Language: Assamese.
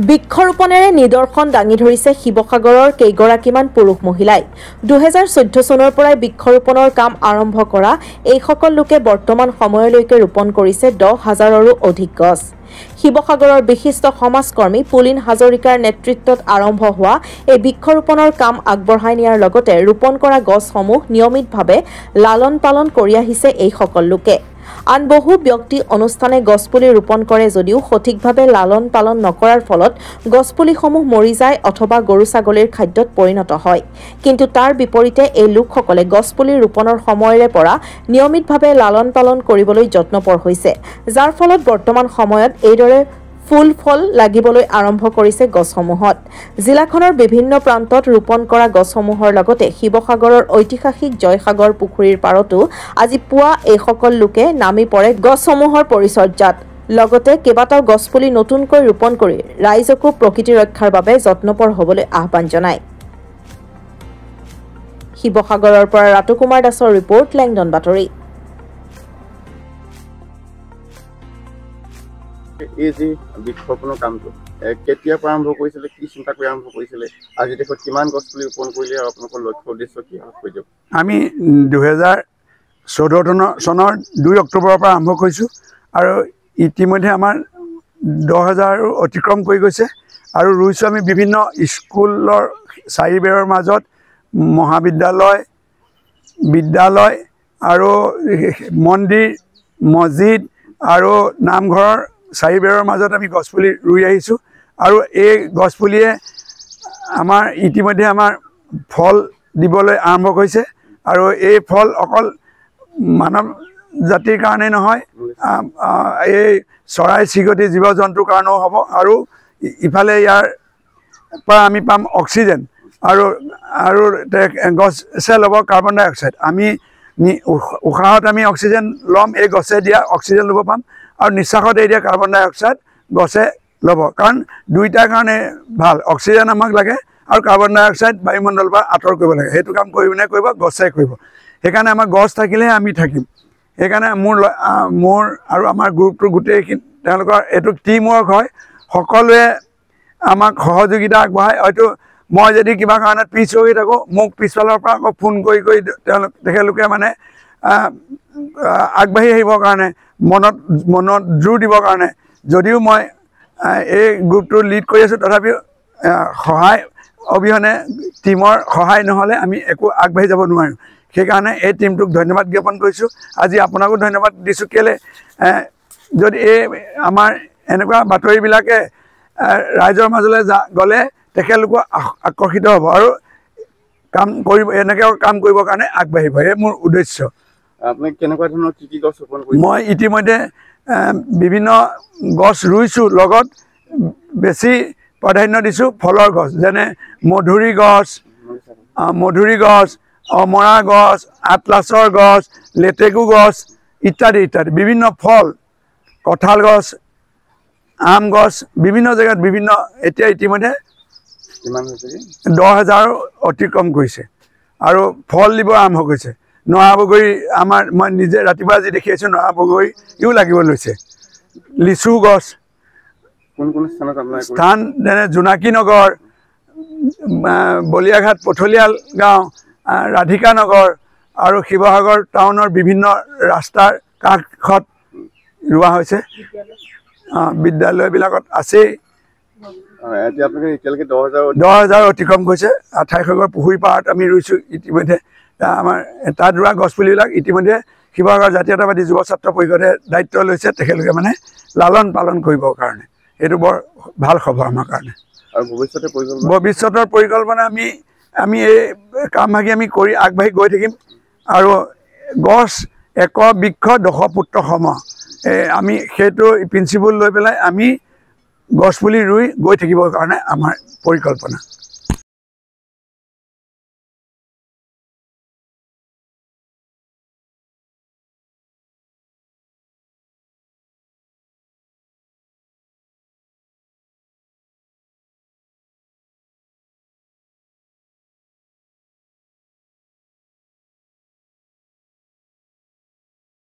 বৃক্ষৰোপণেৰে নিদৰ্শন দাঙি ধৰিছে শিৱসাগৰৰ কেইগৰাকীমান পুৰুষ মহিলাই 2014 চনৰ পৰাই বৃক্ষৰোপণৰ কাম আৰম্ভ কৰা এইসকল লোকে বৰ্তমান সময়লৈকে ৰোপণ কৰিছে 10,000ৰো অধিক গছ। শিৱসাগৰৰ বিশিষ্ট সমাজকৰ্মী পুলিন হাজৰিকাৰ নেতৃত্বত আৰম্ভ হোৱা এই বৃক্ষৰোপণৰ কাম আগবঢ়াই নিয়াৰ লগতে ৰোপণ কৰা গছসমূহ নিয়মিতভাৱে লালন পালন কৰি আহিছে এইসকল লোকে। আন বহু ব্যক্তি অনুষ্ঠানে গছপুলি ৰোপণ কৰে যদিও সঠিকভাৱে লালন পালন নকৰাৰ ফলত গছপুলিসমূহ মৰি যায় অথবা গৰু ছাগলীৰ খাদ্যত পৰিণত হয়। কিন্তু তাৰ বিপৰীতে এই লোকসকলে গছপুলি ৰোপণৰ সময়ৰে পৰা নিয়মিতভাৱে লালন পালন কৰিবলৈ যত্নপৰ হৈছে, যাৰ ফলত বৰ্তমান সময়ত এইদৰে ফুল ফল লাগিবলৈ আৰম্ভ কৰিছে গছসমূহত। জিলাখনৰ বিভিন্ন প্ৰান্তত ৰোপণ কৰা গছসমূহৰ লগতে শিৱসাগৰৰ ঐতিহাসিক জয়সাগৰ পুখুৰীৰ পাৰতো আজি পুৱা এইসকল লোকে নামি পৰে গছসমূহৰ পৰিচৰ্যাত। লগতে কেইবাটাও গছপুলি নতুনকৈ ৰোপণ কৰি ৰাইজকো প্ৰকৃতি ৰক্ষাৰ বাবে যত্নপৰ হ'বলৈ আহ্বান জনায়। শিৱসাগৰৰ পৰা ৰাতু কুমাৰ দাসৰ ৰিপৰ্ট, লেংডন বাতৰি। এই যে বৃক্ষৰোপণৰ কামটো কেতিয়াৰ পৰা আৰম্ভ কৰিছিলে, কি চিন্তা কৰি আৰম্ভ কৰিছিলে, আজি দেশত কিমান গছপুলি ৰোপণ কৰিলে আৰু আপোনালোকৰ লক্ষ্য উদ্দেশ্য কি কৈ দিয়ক। আমি 2014 চনৰ 2 অক্টোবৰৰ পৰা আৰম্ভ কৰিছোঁ আৰু ইতিমধ্যে আমাৰ 10,000 অতিক্ৰম কৰি গৈছে আৰু ৰুইছোঁ আমি বিভিন্ন স্কুলৰ চাৰিবেৰৰ মাজত, মহাবিদ্যালয়, বিদ্যালয় আৰু মন্দিৰ, মছজিদ আৰু নামঘৰৰ চাৰিবেৰৰ মাজত আমি গছপুলি ৰুই আহিছোঁ আৰু এই গছপুলিয়ে আমাৰ ইতিমধ্যে আমাৰ ফল দিবলৈ আৰম্ভ কৰিছে আৰু এই ফল অকল মানৱ জাতিৰ কাৰণে নহয়, এই চৰাই চিৰিকটি জীৱ জন্তুৰ কাৰণেও হ'ব আৰু ইফালে ইয়াৰ পৰা আমি পাম অক্সিজেন আৰু গছে ল'ব কাৰ্বন ডাই অক্সাইড। আমি উশাহত আমি অক্সিজেন ল'ম, এই গছে দিয়া অক্সিজেন ল'ব পাম আৰু নিশ্বাসত এৰি দিয়া কাৰ্বন ডাই অক্সাইড গছে ল'ব, কাৰণ দুইটাৰ কাৰণে ভাল। অক্সিজেন আমাক লাগে আৰু কাৰ্বন ডাই অক্সাইড বায়ুমণ্ডলৰ পৰা আঁতৰ কৰিব লাগে। সেইটো কাম কৰিবনে কৰিব, গছে কৰিব। সেইকাৰণে আমাৰ গছ থাকিলেহে আমি থাকিম। সেইকাৰণে মোৰ আৰু আমাৰ গ্ৰুপটোৰ গোটেইখিনি তেওঁলোকৰ এইটো টিম ৱৰ্ক হয়। সকলোৱে আমাক সহযোগিতা আগবঢ়ায়। হয়তো মই যদি কিবা কাৰণত পিছ হৈ থাকোঁ, মোক পিছফালৰ পৰা আকৌ ফোন কৰি তেখেতলোকে মানে আগবাঢ়ি আহিবৰ কাৰণে, মনত জোৰ দিবৰ কাৰণে, যদিও মই এই গ্ৰুপটো লিড কৰি আছোঁ, তথাপিও সহায় অবিহনে, টিমৰ সহায় নহ'লে আমি একো আগবাঢ়ি যাব নোৱাৰোঁ। সেইকাৰণে এই টিমটোক ধন্যবাদ জ্ঞাপন কৰিছোঁ। আজি আপোনাকো ধন্যবাদ দিছোঁ। কেলৈ যদি এই আমাৰ এনেকুৱা বাতৰিবিলাকে ৰাইজৰ মাজলৈ গ'লে তেখেতলোকো আকৰ্ষিত হ'ব আৰু কাম কৰিব, এনেকৈ কাম কৰিবৰ কাৰণে আগবাঢ়িব। এই মোৰ উদ্দেশ্য। আপুনি কেনেকুৱা ধৰণৰ কি গছ ৰোপণ কৰিছে? মই ইতিমধ্যে বিভিন্ন গছ ৰুইছোঁ, লগত বেছি প্ৰাধান্য দিছোঁ ফলৰ গছ, যেনে মধুৰি গছ, অমৰা গছ, আটলাছৰ গছ, লেটেকু গছ ইত্যাদি ইত্যাদি। বিভিন্ন ফল, কঁঠাল গছ, আম গছ, বিভিন্ন জেগাত বিভিন্ন। এতিয়া ইতিমধ্যে 10,000 অতিক্ৰম কৰিছে আৰু ফল দিব আৰম্ভ কৰিছে। নৰা বগৰী মই নিজে ৰাতিপুৱা আজি দেখি আছোঁ, নৰা বগৰীও লাগিব লৈছে। লিচু গছ, কোন কোন স্থানত আপোনাৰ স্থান যেনে জোনাকী নগৰ, বলিয়াঘাট, পথলিয়াল গাঁও, ৰাধিকা নগৰ আৰু শিৱসাগৰ টাউনৰ বিভিন্ন ৰাস্তাৰ কাষত ৰোৱা হৈছে। বিদ্যালয়বিলাকত আছেই। এতিয়ালৈকে 10,000 অতিক্ৰম কৰিছে। 28 পুখুৰী পাৰত আমি ৰুইছোঁ ইতিমধ্যে। আমাৰ তাত ৰোৱা গছপুলিবিলাক ইতিমধ্যে শিৱসাগৰ জাতীয়তাবাদী যুৱ ছাত্ৰ পৰিষদে দায়িত্ব লৈছে, তেখেতলোকে মানে লালন পালন কৰিবৰ কাৰণে। এইটো বৰ ভাল খবৰ আমাৰ কাৰণে। আৰু ভৱিষ্যতৰ পৰিকল্পনা আমি এই কামভাগি আমি কৰি আগবাঢ়ি গৈ থাকিম আৰু গছ এক বৃক্ষ 10 পুত্ৰ সম, আমি সেইটো প্ৰিন্সিপল লৈ পেলাই আমি গছপুলি ৰুই গৈ থাকিবৰ কাৰণে আমাৰ পৰিকল্পনা।